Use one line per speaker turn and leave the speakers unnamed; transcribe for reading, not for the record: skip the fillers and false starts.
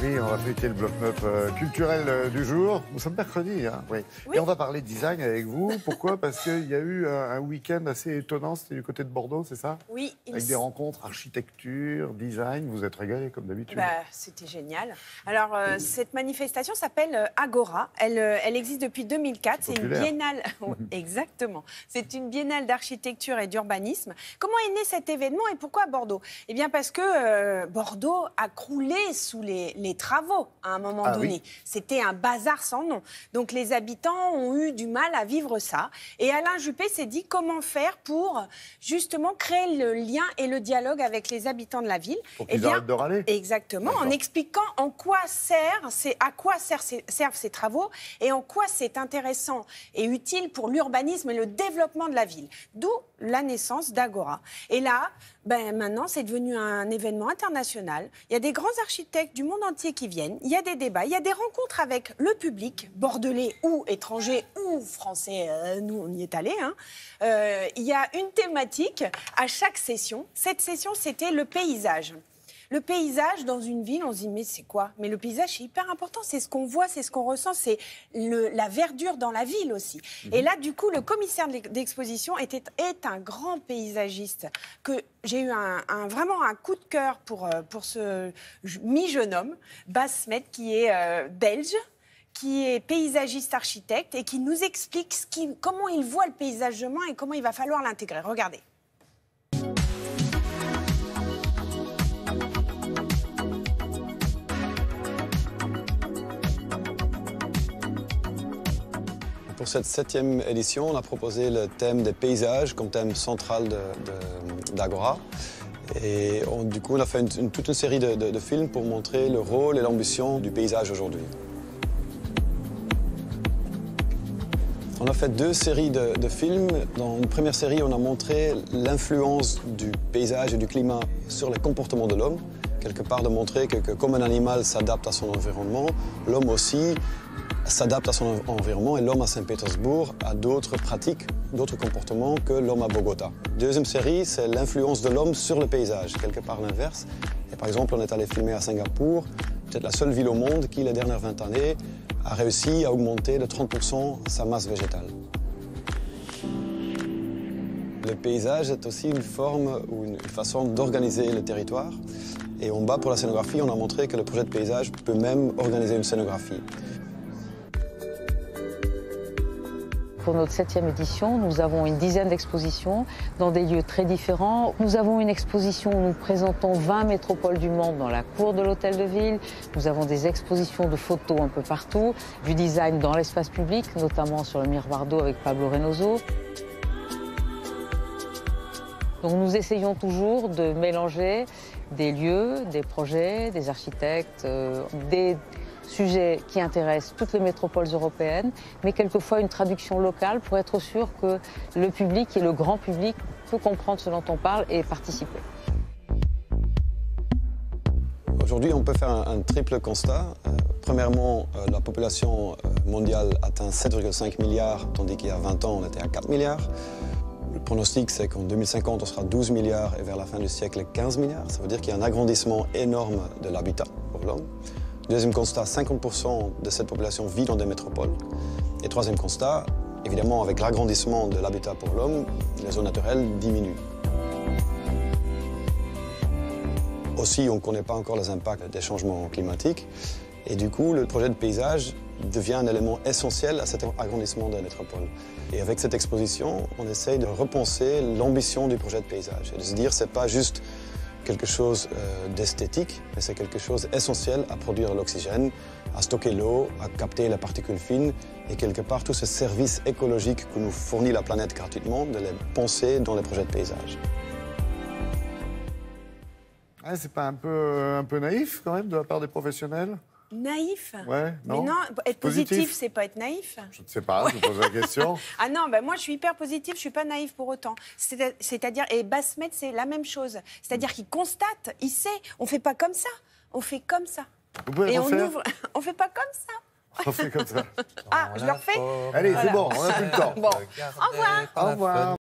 Oui, on va fêter le bloc-notes culturel du jour. Nous sommes mercredi, hein, oui. Et on va parler design avec vous. Pourquoi? Parce qu'il y a eu un week-end assez étonnant, c'était du côté de Bordeaux, c'est ça?
Oui.
Avec des rencontres architecture, design, vous êtes régalés comme d'habitude.
C'était génial. Alors, cette manifestation s'appelle Agora. Elle existe depuis 2004. C'est une biennale. Exactement. C'est une biennale d'architecture et d'urbanisme. Comment est né cet événement et pourquoi à Bordeaux? Eh bien, parce que Bordeaux a croulé sous les travaux à un moment donné. Oui. C'était un bazar sans nom. Donc, les habitants ont eu du mal à vivre ça. Et Alain Juppé s'est dit comment faire pour justement créer le lien et le dialogue avec les habitants de la ville.
Pour qu'ils arrêtent de râler.
Exactement, en expliquant à quoi servent ces travaux et en quoi c'est intéressant et utile pour l'urbanisme et le développement de la ville. D'où la naissance d'Agora. Et là, maintenant, c'est devenu un événement international. Il y a des grands architectes du monde entier qui viennent. Il y a des débats, il y a des rencontres avec le public, bordelais ou étranger ou français. Nous, on y est allés. Il y a une thématique à chaque session. Cette session, c'était le paysage. Le paysage dans une ville, on se dit mais c'est quoi? Mais le paysage, c'est hyper important, c'est ce qu'on voit, c'est ce qu'on ressent, c'est la verdure dans la ville aussi. Et là, du coup, le commissaire d'exposition est un grand paysagiste que j'ai eu vraiment un coup de cœur pour ce mi-jeune homme, Basmet, qui est belge, qui est paysagiste architecte et qui nous explique comment il voit le paysagement et comment il va falloir l'intégrer. Regardez.
Pour cette 7e édition, on a proposé le thème des paysages comme thème central d'Agora. Et du coup, on a fait toute une série de films pour montrer le rôle et l'ambition du paysage aujourd'hui. On a fait 2 séries de films. Dans une première série, on a montré l'influence du paysage et du climat sur les comportements de l'homme. Quelque part de montrer que comme un animal s'adapte à son environnement, l'homme aussi s'adapte à son environnement et l'homme à Saint-Pétersbourg a d'autres pratiques, d'autres comportements que l'homme à Bogota. Deuxième série, c'est l'influence de l'homme sur le paysage, quelque part l'inverse. Et par exemple, on est allé filmer à Singapour, peut-être la seule ville au monde qui, les dernières 20 années, a réussi à augmenter de 30% sa masse végétale. Le paysage est aussi une forme ou une façon d'organiser le territoire. Et en bas, pour la scénographie, on a montré que le projet de paysage peut même organiser une scénographie.
Pour notre 7e édition, nous avons une dizaine d'expositions dans des lieux très différents. Nous avons une exposition où nous présentons 20 métropoles du monde dans la cour de l'hôtel de ville. Nous avons des expositions de photos un peu partout, du design dans l'espace public, notamment sur le miroir d'eau avec Pablo Reynoso. Donc nous essayons toujours de mélanger des lieux, des projets, des architectes, des sujets qui intéressent toutes les métropoles européennes, mais quelquefois une traduction locale pour être sûr que le public et le grand public peut comprendre ce dont on parle et participer.
Aujourd'hui, on peut faire un triple constat. Premièrement, la population mondiale atteint 7,5 milliards, tandis qu'il y a 20 ans, on était à 4 milliards. Le pronostic, c'est qu'en 2050, on sera 12 milliards et vers la fin du siècle, 15 milliards. Ça veut dire qu'il y a un agrandissement énorme de l'habitat pour l'homme. Deuxième constat, 50% de cette population vit dans des métropoles. Et troisième constat, évidemment, avec l'agrandissement de l'habitat pour l'homme, les zones naturelles diminuent. Aussi, on ne connaît pas encore les impacts des changements climatiques. Et du coup, le projet de paysage devient un élément essentiel à cet agrandissement de la métropole. Et avec cette exposition, on essaye de repenser l'ambition du projet de paysage. Et de se dire, ce n'est pas juste quelque chose d'esthétique, mais c'est quelque chose d'essentiel à produire l'oxygène, à stocker l'eau, à capter les particules fines et quelque part tous ces services écologiques que nous fournit la planète gratuitement, de les penser dans les projets de paysage.
Ah, c'est pas un peu naïf quand même de la part des professionnels?
Naïf?
Ouais, non.
Mais non, être positif, c'est pas être naïf.
Je ne sais pas, je pose la question.
Ah non, moi je suis hyper positive, je suis pas naïf pour autant. C'est-à-dire, et Basmet, c'est la même chose. C'est-à-dire qu'il constate, il sait, on fait pas comme ça, on fait comme ça.
Vous pouvez
et
le refaire?
on fait pas comme ça.
On fait comme ça.
Ah, je le refais?
Allez, c'est bon, on n'a plus le temps.
Bon, au revoir.
Au revoir.